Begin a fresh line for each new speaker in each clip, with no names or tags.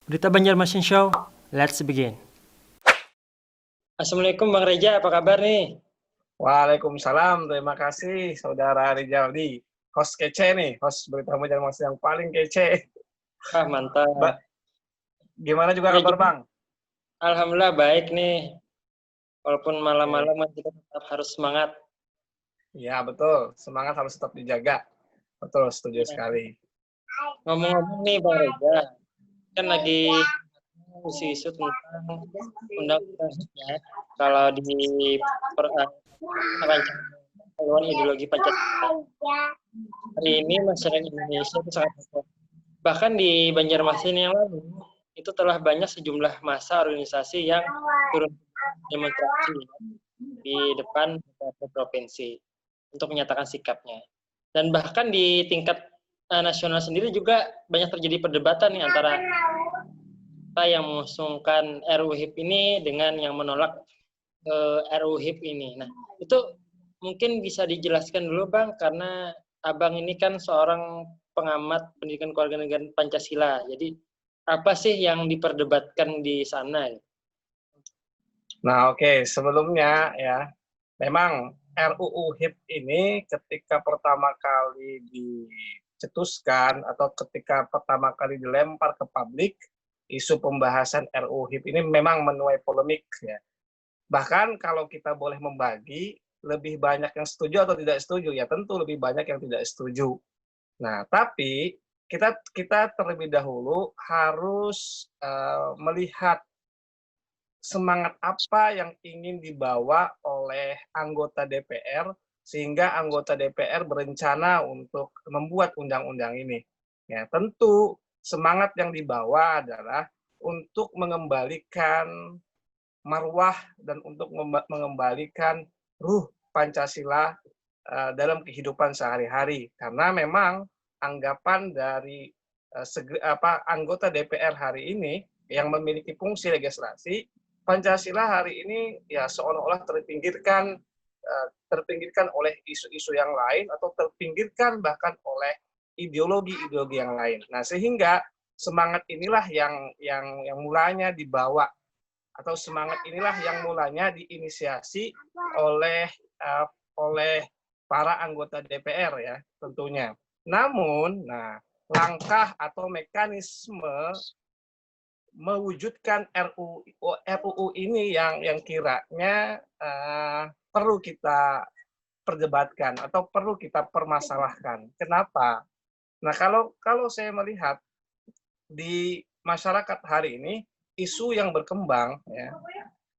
Berita Banjarmasin Show, let's begin.
Assalamualaikum Bang Reja, apa kabar nih?
Waalaikumsalam, terima kasih Saudara Rijaldi. Host kece nih, host Berita Banjarmasin yang paling kece.
Wah mantap.
Gimana juga
Ya,
kabar Bang?
Alhamdulillah baik nih. Walaupun malam-malam kita tetap harus semangat.
Ya betul, semangat harus tetap dijaga. Betul, setuju sekali.
Ngomong-ngomong nih Bang Reja, kan lagi isu-isu tentang undang-undang ya. Kalau di rancangan haluan ideologi Pancasila. Hari ini masyarakat Indonesia itu sangat heboh. Bahkan di Banjarmasin yang lalu, itu telah banyak sejumlah massa organisasi yang turun demonstrasi di depan beberapa provinsi untuk menyatakan sikapnya. Dan bahkan di tingkat nasional sendiri juga banyak terjadi perdebatan nih antara yang mengusungkan RUU HIP ini dengan yang menolak RUU HIP ini. Nah, itu mungkin bisa dijelaskan dulu Bang, karena Abang ini kan seorang pengamat pendidikan kewarganegaraan Pancasila. Jadi apa sih yang diperdebatkan di sana?
Nah oke, sebelumnya ya, memang RUU HIP ini ketika pertama kali dicetuskan atau ketika pertama kali dilempar ke publik, isu pembahasan RUU HIP ini memang menuai polemik ya. Bahkan kalau kita boleh membagi, lebih banyak yang setuju atau tidak setuju, ya tentu lebih banyak yang tidak setuju. Nah, tapi kita terlebih dahulu harus melihat semangat apa yang ingin dibawa oleh anggota DPR sehingga anggota DPR berencana untuk membuat undang-undang ini. Ya, tentu semangat yang dibawa adalah untuk mengembalikan marwah dan untuk mengembalikan ruh Pancasila dalam kehidupan sehari-hari. Karena memang anggapan dari anggota DPR hari ini yang memiliki fungsi legislasi, Pancasila hari ini ya seolah-olah terpinggirkan oleh isu-isu yang lain atau terpinggirkan bahkan oleh ideologi-ideologi yang lain. Nah, sehingga semangat inilah yang mulanya dibawa atau semangat inilah yang mulanya diinisiasi oleh para anggota DPR ya tentunya. Namun, langkah atau mekanisme mewujudkan RUU ini yang kiranya perlu kita perdebatkan atau perlu kita permasalahkan. Kenapa? Nah, kalau saya melihat di masyarakat hari ini isu yang berkembang ya,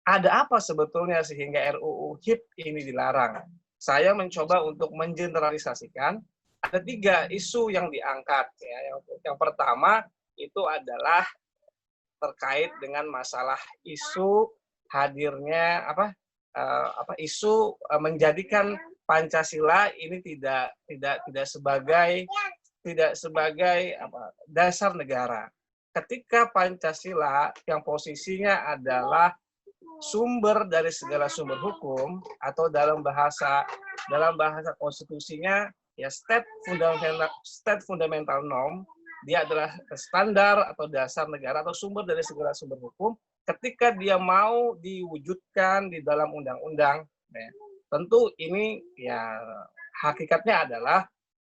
ada apa sebetulnya sehingga RUU HIP ini dilarang? Saya mencoba untuk mengeneralisasikan ada 3 isu yang diangkat ya. Yang pertama itu adalah terkait dengan masalah isu hadirnya isu menjadikan Pancasila ini tidak sebagai dasar negara. Ketika Pancasila yang posisinya adalah sumber dari segala sumber hukum atau dalam bahasa konstitusinya ya state fundamental norm, dia adalah standar atau dasar negara atau sumber dari segala sumber hukum. Ketika dia mau diwujudkan di dalam undang-undang, ya, tentu ini ya hakikatnya adalah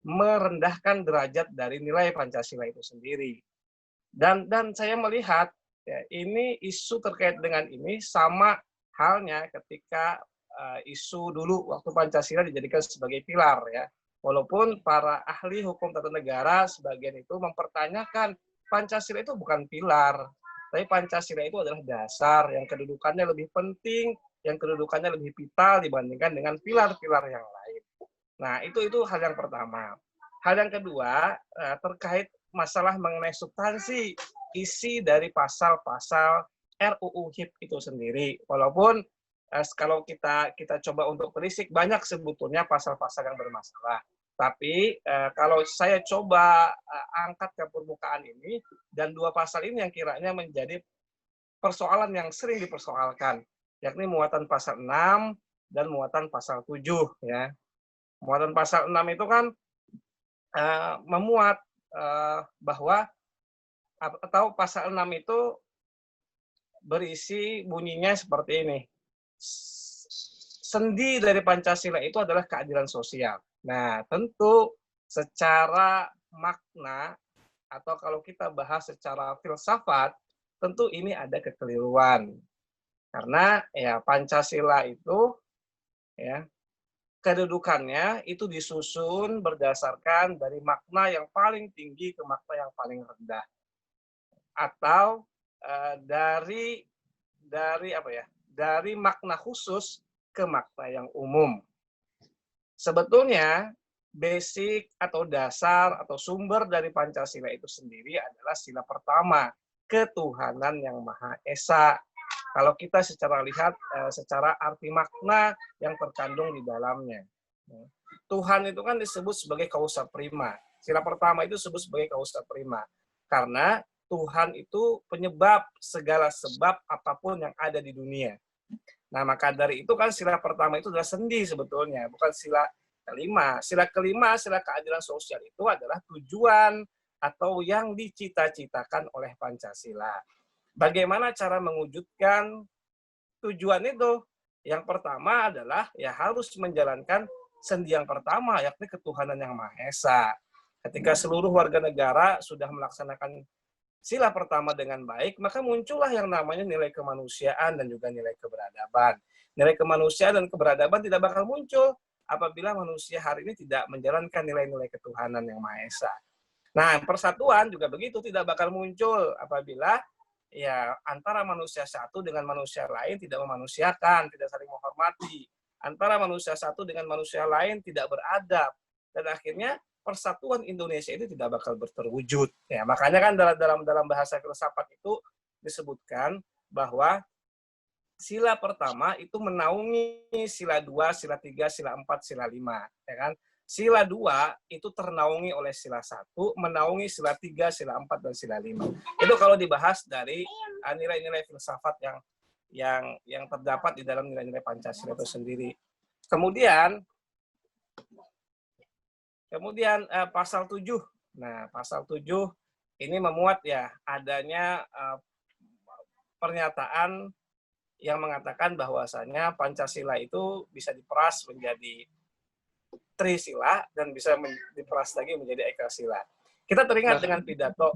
merendahkan derajat dari nilai Pancasila itu sendiri. Dan saya melihat ya, ini isu terkait dengan ini sama halnya ketika isu dulu waktu Pancasila dijadikan sebagai pilar ya. Walaupun para ahli hukum tata negara sebagian itu mempertanyakan Pancasila itu bukan pilar, tapi Pancasila itu adalah dasar yang kedudukannya lebih penting, yang kedudukannya lebih vital dibandingkan dengan pilar-pilar yang lain. Nah, itu hal yang pertama. Hal yang kedua, terkait masalah mengenai substansi isi dari pasal-pasal RUU HIP itu sendiri. Walaupun kalau kita coba untuk telisik, banyak sebetulnya pasal-pasal yang bermasalah. Tapi kalau saya coba angkat ke permukaan ini, dan 2 pasal ini yang kiranya menjadi persoalan yang sering dipersoalkan, yakni muatan pasal 6 dan muatan pasal 7. Ya. Muatan pasal 6 itu kan memuat bahwa atau pasal 6 itu berisi bunyinya seperti ini. Sendi dari Pancasila itu adalah keadilan sosial. Nah, tentu secara makna atau kalau kita bahas secara filsafat, tentu ini ada kekeliruan. Karena ya Pancasila itu ya kedudukannya itu disusun berdasarkan dari makna yang paling tinggi ke makna yang paling rendah. Atau dari apa ya? Dari makna khusus ke makna yang umum. Sebetulnya basic atau dasar atau sumber dari Pancasila itu sendiri adalah sila pertama, ketuhanan yang Maha Esa. Kalau kita secara lihat secara arti makna yang terkandung di dalamnya. Tuhan itu kan disebut sebagai causa prima. Sila pertama itu disebut sebagai causa prima. Karena Tuhan itu penyebab segala sebab apapun yang ada di dunia. Nah, maka dari itu kan sila pertama itu adalah sendi sebetulnya, bukan sila kelima. Sila kelima, sila keadilan sosial itu adalah tujuan atau yang dicita-citakan oleh Pancasila. Bagaimana cara mewujudkan tujuan itu? Yang pertama adalah ya harus menjalankan sendi yang pertama, yakni ketuhanan yang Maha Esa. Ketika seluruh warga negara sudah melaksanakan sila pertama dengan baik, maka muncullah yang namanya nilai kemanusiaan dan juga nilai keberadaban. Nilai kemanusiaan dan keberadaban tidak bakal muncul apabila manusia hari ini tidak menjalankan nilai-nilai ketuhanan yang Maha Esa. Nah, persatuan juga begitu, tidak bakal muncul apabila ya antara manusia satu dengan manusia lain tidak memanusiakan, tidak saling menghormati. Antara manusia satu dengan manusia lain tidak beradab. Dan akhirnya persatuan Indonesia itu tidak bakal terwujud. Ya, makanya kan dalam bahasa filsafat itu disebutkan bahwa sila pertama itu menaungi sila 2, sila 3, sila 4, sila 5, ya kan? Sila 2 itu ternaungi oleh sila 1, menaungi sila 3, sila 4 dan sila 5. Itu kalau dibahas dari nilai-nilai filsafat yang terdapat di dalam nilai-nilai Pancasila itu sendiri. Kemudian pasal 7. Nah, pasal 7 ini memuat ya adanya pernyataan yang mengatakan bahwasanya Pancasila itu bisa diperas menjadi Trisila dan bisa diperas lagi menjadi Ekasila. Kita teringat dengan pidato.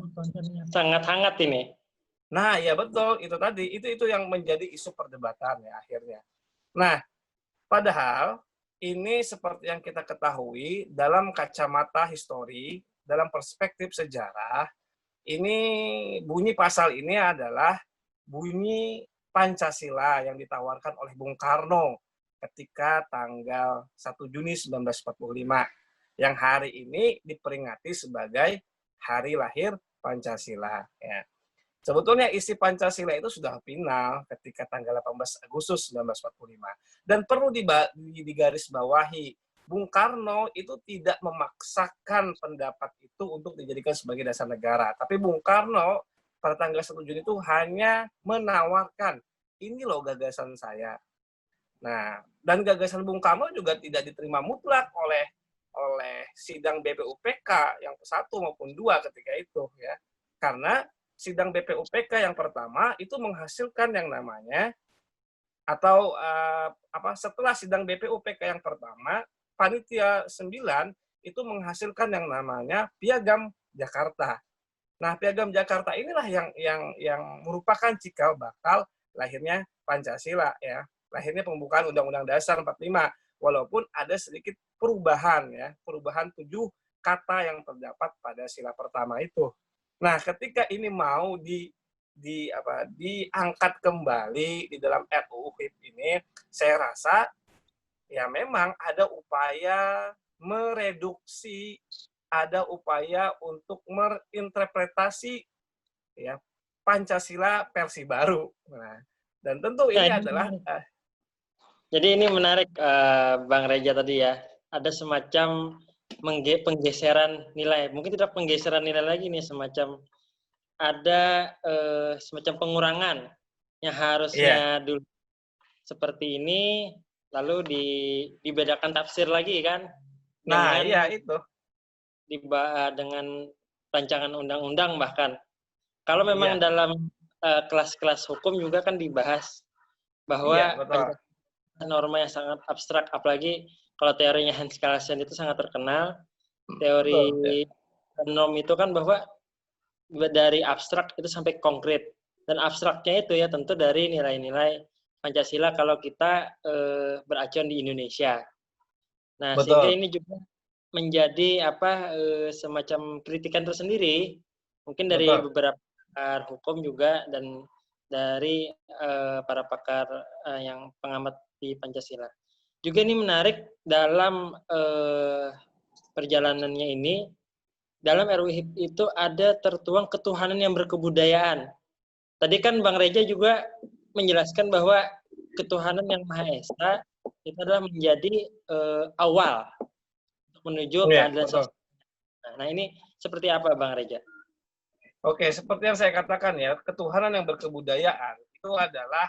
Sangat hangat ini.
Nah, ya betul, itu tadi. Itu yang menjadi isu perdebatan ya akhirnya. Nah, padahal ini seperti yang kita ketahui dalam kacamata histori, dalam perspektif sejarah, ini bunyi pasal ini adalah bunyi Pancasila yang ditawarkan oleh Bung Karno ketika tanggal 1 Juni 1945 yang hari ini diperingati sebagai hari lahir Pancasila. Ya. Sebetulnya isi Pancasila itu sudah final ketika tanggal 18 Agustus 1945. Dan perlu digarisbawahi, Bung Karno itu tidak memaksakan pendapat itu untuk dijadikan sebagai dasar negara. Tapi Bung Karno pada tanggal 1 Juni itu hanya menawarkan, ini loh gagasan saya. Nah, dan gagasan Bung Karno juga tidak diterima mutlak oleh sidang BPUPK yang ke-1 maupun 2 ketika itu ya. Karena sidang BPUPK yang pertama itu menghasilkan yang namanya atau setelah sidang BPUPK yang pertama, panitia 9 itu menghasilkan yang namanya Piagam Jakarta. Nah, Piagam Jakarta inilah yang merupakan cikal bakal lahirnya Pancasila ya. Lahirnya pembukaan Undang-Undang Dasar 45 walaupun ada sedikit perubahan ya, perubahan 7 kata yang terdapat pada sila pertama itu. Nah, ketika ini mau diangkat kembali di dalam RUU HIP ini, saya rasa ya memang ada upaya mereduksi, ada upaya untuk merinterpretasi ya Pancasila versi baru. Nah, dan tentu ini adalah
jadi ini menarik Bang Reja tadi ya. Ada semacam penggeseran nilai. Mungkin tidak penggeseran nilai lagi nih, semacam ada semacam pengurangan yang harusnya dulu seperti ini lalu dibedakan tafsir lagi kan.
Nah,
dengan
iya itu.
dengan rancangan undang-undang bahkan. Kalau memang
Iya,
dalam kelas-kelas hukum juga kan dibahas
iya
bahwa
betul.
norma yang sangat abstrak, apalagi kalau teorinya Hans Kelsen itu sangat terkenal. Teori
Betul. Ya.
norm itu kan bahwa dari abstrak itu sampai konkret. Dan abstraknya itu ya tentu dari nilai-nilai Pancasila kalau kita beracuan di Indonesia. Nah, sehingga
Betul.
ini juga menjadi semacam kritikan tersendiri mungkin dari
Betul.
beberapa pakar hukum juga dan dari para pakar yang pengamat di Pancasila. Juga ini menarik dalam perjalanannya ini, dalam RUU HIP itu ada tertuang ketuhanan yang berkebudayaan. Tadi kan Bang Reja juga menjelaskan bahwa ketuhanan yang Maha Esa itu adalah menjadi awal untuk menuju
Iya,
keadilan
betul.
sosial. Nah, ini seperti apa Bang Reja?
Oke, seperti yang saya katakan ya, ketuhanan yang berkebudayaan itu adalah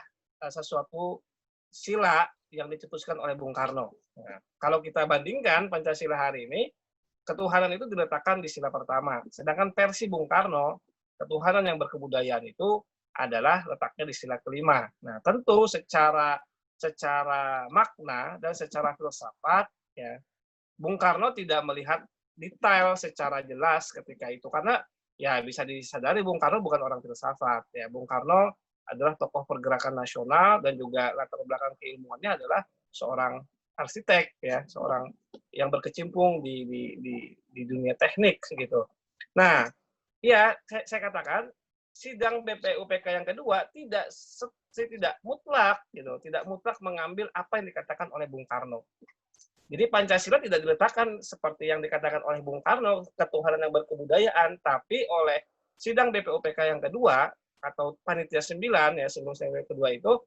sesuatu sila yang dicetuskan oleh Bung Karno. Nah, kalau kita bandingkan Pancasila hari ini, ketuhanan itu diletakkan di sila pertama. Sedangkan versi Bung Karno, ketuhanan yang berkebudayaan itu adalah letaknya di sila kelima. Nah, tentu secara makna dan secara filsafat, ya, Bung Karno tidak melihat detail secara jelas ketika itu karena ya bisa disadari Bung Karno bukan orang filsafat ya. Bung Karno adalah tokoh pergerakan nasional dan juga latar belakang keilmuannya adalah seorang arsitek ya, seorang yang berkecimpung di dunia teknik gitu. Nah, ya saya katakan sidang BPUPK yang kedua tidak mutlak gitu, tidak mutlak mengambil apa yang dikatakan oleh Bung Karno. Jadi Pancasila tidak diletakkan seperti yang dikatakan oleh Bung Karno, ketuhanan yang berkebudayaan, tapi oleh sidang BPUPK yang kedua, atau Panitia 9, ya sebelum yang kedua itu,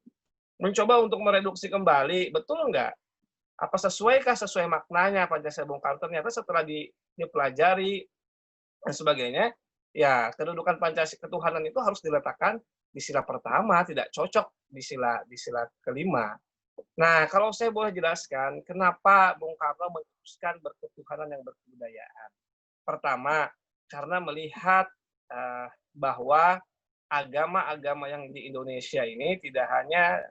mencoba untuk mereduksi kembali, betul nggak? Apa sesuai maknanya Pancasila Bung Karno? Ternyata setelah dipelajari dan sebagainya, ya kedudukan Pancasila ketuhanan itu harus diletakkan di sila pertama, tidak cocok di sila kelima. Nah, kalau saya boleh jelaskan, kenapa Bung Karno memutuskan berketuhanan yang berkebudayaan. Pertama, karena melihat bahwa agama-agama yang di Indonesia ini tidak hanya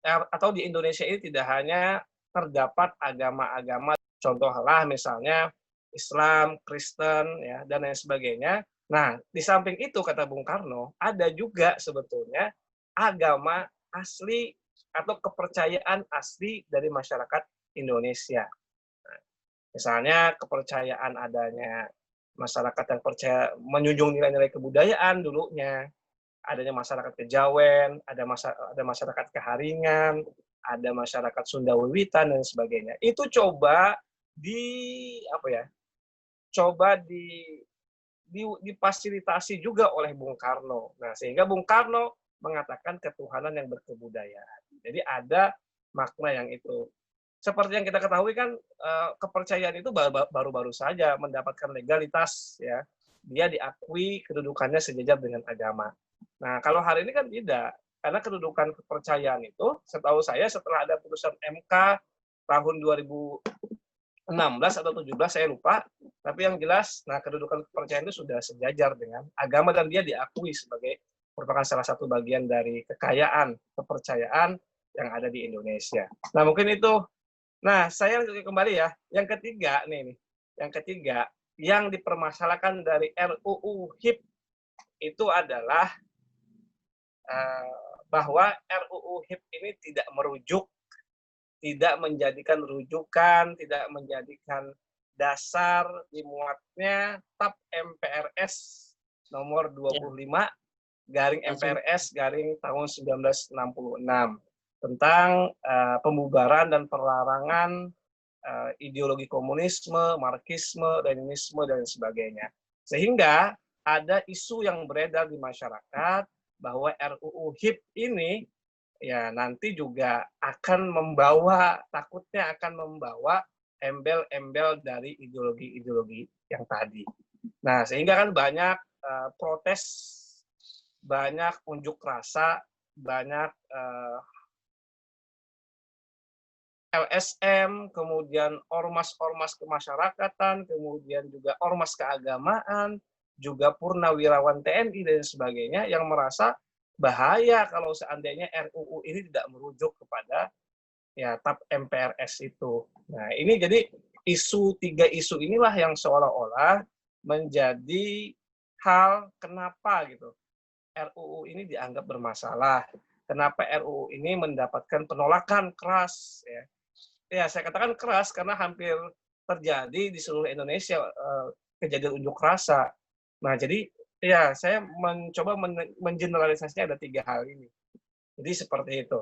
atau di Indonesia ini tidak hanya terdapat agama-agama, contohlah misalnya Islam, Kristen, ya, dan lain sebagainya. Nah, di samping itu kata Bung Karno, ada juga sebetulnya agama asli atau kepercayaan asli dari masyarakat Indonesia. Nah, misalnya kepercayaan adanya masyarakat yang percaya menjunjung nilai-nilai kebudayaan dulunya, adanya masyarakat Kejawen, ada masyarakat Keharingan, ada masyarakat Sunda Wiwitan dan sebagainya. Itu coba di apa ya? Coba difasilitasi juga oleh Bung Karno. Nah, sehingga Bung Karno mengatakan ketuhanan yang berkebudayaan. Jadi ada makna yang itu. Seperti yang kita ketahui kan kepercayaan itu baru-baru saja mendapatkan legalitas ya. Dia diakui kedudukannya sejajar dengan agama. Nah, kalau hari ini kan tidak. Karena kedudukan kepercayaan itu setahu saya setelah ada putusan MK tahun 2016 atau 17 saya lupa, tapi yang jelas nah kedudukan kepercayaan itu sudah sejajar dengan agama dan dia diakui sebagai merupakan salah satu bagian dari kekayaan kepercayaan yang ada di Indonesia. Nah, mungkin itu. Nah, saya kembali ya. Yang ketiga nih. Yang ketiga yang dipermasalahkan dari RUU HIP itu adalah bahwa RUU HIP ini tidak merujuk, tidak menjadikan rujukan, tidak menjadikan dasar dimuatnya TAP MPRS nomor 25 garing MPRS garing tahun 1966 tentang pembubaran dan pelarangan ideologi komunisme, marxisme, leninisme dan sebagainya. Sehingga ada isu yang beredar di masyarakat bahwa RUU HIP ini ya nanti juga akan takutnya akan membawa embel-embel dari ideologi-ideologi yang tadi. Nah, sehingga kan banyak protes, banyak unjuk rasa, banyak LSM, kemudian ormas-ormas kemasyarakatan, kemudian juga ormas keagamaan, juga purnawirawan TNI dan sebagainya yang merasa bahaya kalau seandainya RUU ini tidak merujuk kepada ya TAP MPRS itu. Nah, ini jadi tiga isu inilah yang seolah-olah menjadi hal kenapa gitu RUU ini dianggap bermasalah. Kenapa RUU ini mendapatkan penolakan keras ya. Ya, saya katakan keras karena hampir terjadi di seluruh Indonesia kejadian unjuk rasa. Nah, jadi ya saya mencoba mengeneralisasinya ada 3 hal ini. Jadi seperti itu.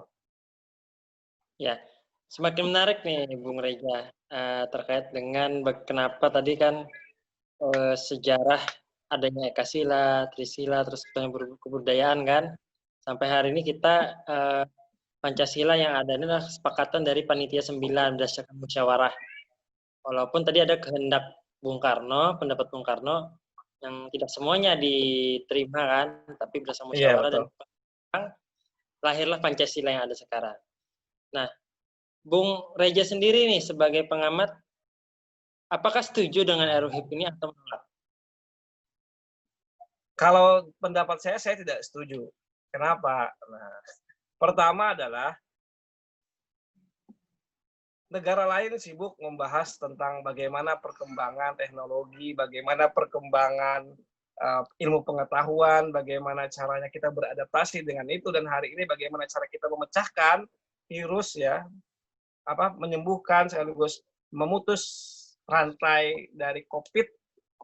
Ya, semakin menarik nih Bung Reza terkait dengan kenapa tadi kan sejarah adanya Ekasila, Trisila, terus kebudayaan kan. Sampai hari ini kita Pancasila yang ada ini adalah kesepakatan dari Panitia 9 berdasarkan musyawarah. Walaupun tadi ada kehendak Bung Karno, pendapat Bung Karno yang tidak semuanya diterima kan, tapi berdasarkan musyawarah dan lahirlah Pancasila yang ada sekarang. Nah, Bung Reza sendiri nih sebagai pengamat, apakah setuju dengan RUU ini atau menolak?
Kalau pendapat saya tidak setuju. Kenapa? Nah, pertama adalah negara lain sibuk membahas tentang bagaimana perkembangan teknologi, bagaimana perkembangan ilmu pengetahuan, bagaimana caranya kita beradaptasi dengan itu, dan hari ini bagaimana cara kita memecahkan virus ya, menyembuhkan sekaligus memutus rantai dari COVID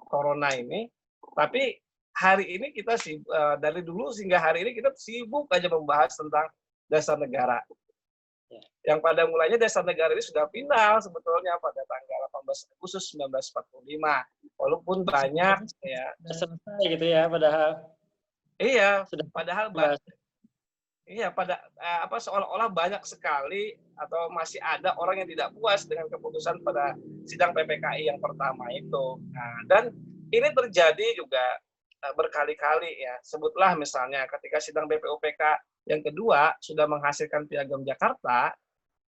Corona ini. Tapi hari ini kita dari dulu hingga hari ini kita sibuk aja membahas tentang dasar negara. Yang pada mulanya dasar negara ini sudah final sebetulnya pada tanggal 18 Agustus 1945. Walaupun banyak ya.
Sudah selesai gitu ya padahal.
Iya,
sudah
padahal iya seolah-olah banyak sekali atau masih ada orang yang tidak puas dengan keputusan pada sidang PPKI yang pertama itu. Nah, dan ini terjadi juga berkali-kali ya. Sebutlah misalnya ketika sidang BPUPK yang kedua sudah menghasilkan Piagam Jakarta,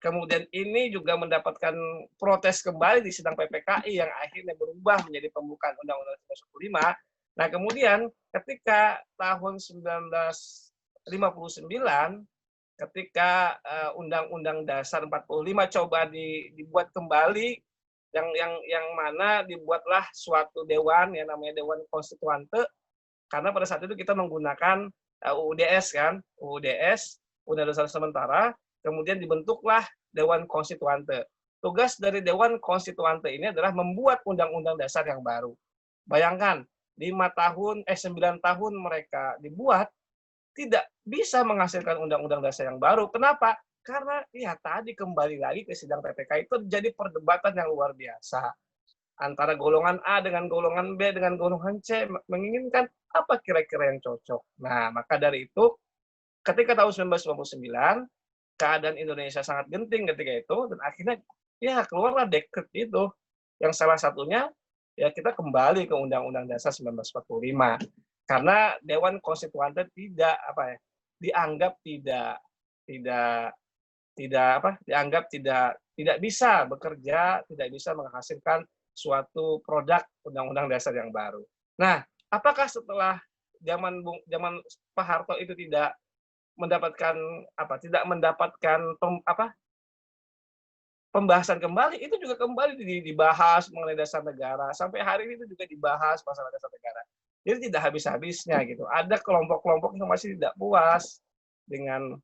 kemudian ini juga mendapatkan protes kembali di sidang PPKI yang akhirnya berubah menjadi pembukaan Undang-Undang 1945. Nah, kemudian ketika tahun 1959, ketika Undang-Undang Dasar 45 coba dibuat kembali, yang mana dibuatlah suatu dewan yang namanya Dewan Konstituante, karena pada saat itu kita menggunakan UUDS kan, UUDS, Undang-Undang Dasar Sementara, kemudian dibentuklah Dewan Konstituante. Tugas dari Dewan Konstituante ini adalah membuat undang-undang dasar yang baru. Bayangkan, 9 tahun mereka dibuat, tidak bisa menghasilkan undang-undang dasar yang baru. Kenapa? Karena ya tadi kembali lagi ke sidang PPK itu terjadi perdebatan yang luar biasa. Antara golongan A dengan golongan B dengan golongan C menginginkan apa kira-kira yang cocok. Nah, maka dari itu ketika tahun 1999 keadaan Indonesia sangat genting ketika itu, dan akhirnya ya keluarlah dekret itu yang salah satunya ya kita kembali ke Undang-Undang Dasar 1945 karena Dewan Konstituante dianggap tidak bisa bekerja, tidak bisa menghasilkan suatu produk Undang-Undang Dasar yang baru. Nah, apakah setelah zaman Pak Harto itu tidak mendapatkan pembahasan kembali, itu juga kembali dibahas mengenai dasar negara, sampai hari ini itu juga dibahas masalah dasar negara. Jadi tidak habis-habisnya gitu. Ada kelompok-kelompok yang masih tidak puas dengan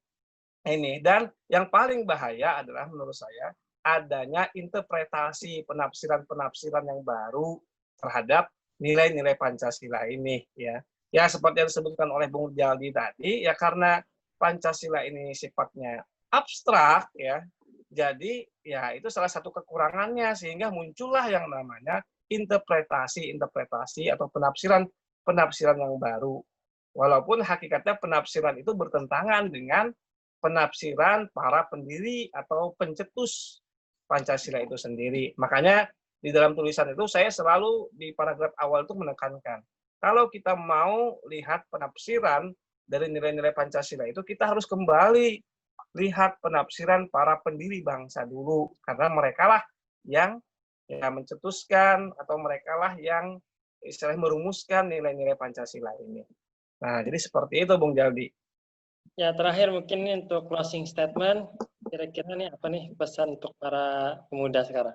ini, dan yang paling bahaya adalah menurut saya adanya interpretasi penafsiran yang baru terhadap nilai-nilai Pancasila ini ya. Ya seperti yang disebutkan oleh Bung Jaldi tadi, ya karena Pancasila ini sifatnya abstrak ya. Jadi ya itu salah satu kekurangannya sehingga muncullah yang namanya interpretasi atau penafsiran yang baru. Walaupun hakikatnya penafsiran itu bertentangan dengan penafsiran para pendiri atau pencetus Pancasila itu sendiri. Makanya di dalam tulisan itu saya selalu di paragraf awal itu menekankan, kalau kita mau lihat penafsiran dari nilai-nilai Pancasila itu, kita harus kembali lihat penafsiran para pendiri bangsa dulu, karena mereka lah yang ya mencetuskan atau mereka lah yang istilahnya merumuskan nilai-nilai Pancasila ini. Nah, jadi seperti itu Bung Jaldi.
Ya, terakhir mungkin nih untuk closing statement, kira-kira nih apa nih pesan untuk para pemuda sekarang?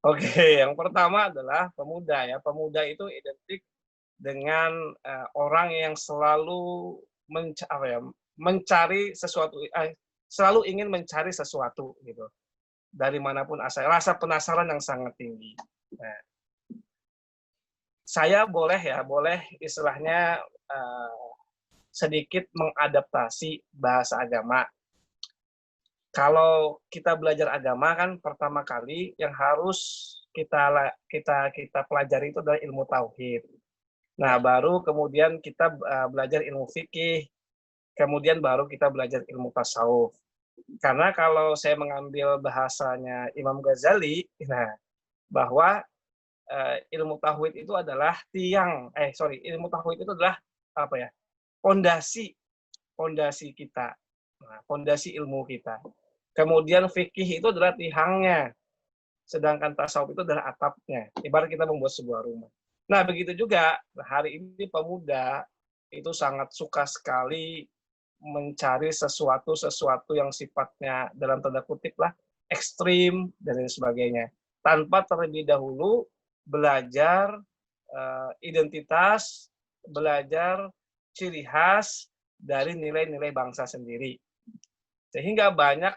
Oke, yang pertama adalah pemuda ya. Pemuda itu identik dengan orang yang selalu mencari sesuatu, selalu ingin mencari sesuatu gitu. Dari manapun asal, rasa penasaran yang sangat tinggi. Nah, saya boleh istilahnya sedikit mengadaptasi bahasa agama. Kalau kita belajar agama kan pertama kali yang harus kita pelajari itu adalah ilmu tauhid. Nah, baru kemudian kita belajar ilmu fikih, kemudian baru kita belajar ilmu tasawuf. Karena kalau saya mengambil bahasanya Imam Ghazali, nah, bahwa ilmu tauhid itu adalah ilmu tauhid itu adalah apa ya? Pondasi kita. Nah, pondasi ilmu kita. Kemudian fikih itu adalah tihangnya. Sedangkan tasawuf itu adalah atapnya. Ibarat kita membuat sebuah rumah. Nah, begitu juga hari ini pemuda itu sangat suka sekali mencari sesuatu yang sifatnya dalam tanda kutip lah ekstrim dan lain sebagainya, tanpa terlebih dahulu belajar identitas, belajar ciri khas dari nilai-nilai bangsa sendiri. Sehingga banyak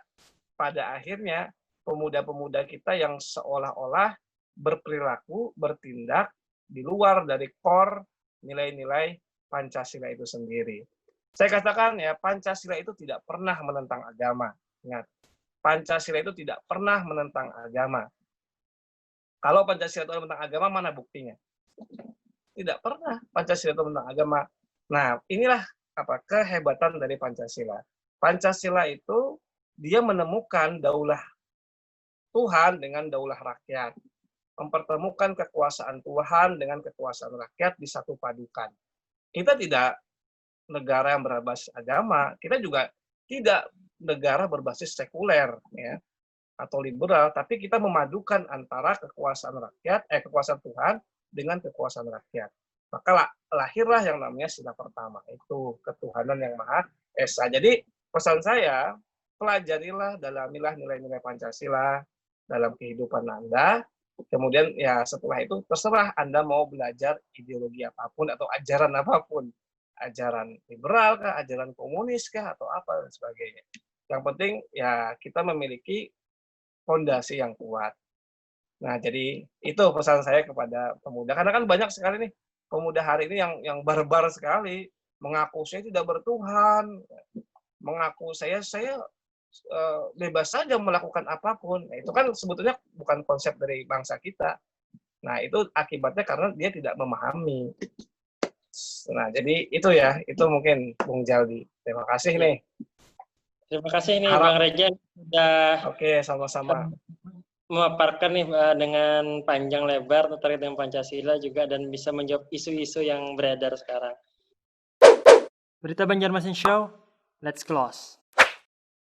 pada akhirnya pemuda-pemuda kita yang seolah-olah berperilaku, bertindak di luar dari core nilai-nilai Pancasila itu sendiri. Saya katakan ya, Pancasila itu tidak pernah menentang agama. Ingat, Pancasila itu tidak pernah menentang agama. Kalau Pancasila itu menentang agama, mana buktinya? Tidak pernah Pancasila itu menentang agama. Nah, inilah kehebatan dari Pancasila. Pancasila itu dia menemukan daulah Tuhan dengan daulah rakyat. Mempertemukan kekuasaan Tuhan dengan kekuasaan rakyat disatu padukan. Kita tidak negara yang berbasis agama, kita juga tidak negara berbasis sekuler ya atau liberal, tapi kita memadukan antara kekuasaan Tuhan dengan kekuasaan rakyat. Maka lahirlah yang namanya sila pertama, itu ketuhanan yang Maha Esa. Jadi pesan saya, pelajarilah, dalamilah nilai-nilai Pancasila dalam kehidupan Anda. Kemudian ya setelah itu terserah Anda mau belajar ideologi apapun atau ajaran apapun. Ajaran liberal kah, ajaran komunis kah, atau apa dan sebagainya. Yang penting ya kita memiliki fondasi yang kuat. Nah, jadi itu pesan saya kepada pemuda. Karena kan banyak sekali nih pemuda hari ini yang barbar sekali, mengaku saya tidak bertuhan, mengaku saya bebas saja melakukan apapun. Nah, itu kan sebetulnya bukan konsep dari bangsa kita. Nah, itu akibatnya karena dia tidak memahami. Nah, jadi itu mungkin Bung Jaldi. Terima kasih nih.
Terima kasih nih Bang Rejan sudah
sama-sama
memaparkan nih dengan panjang lebar terkait dengan Pancasila juga dan bisa menjawab isu-isu yang beredar sekarang.
Berita Banjarmasin Show, let's close.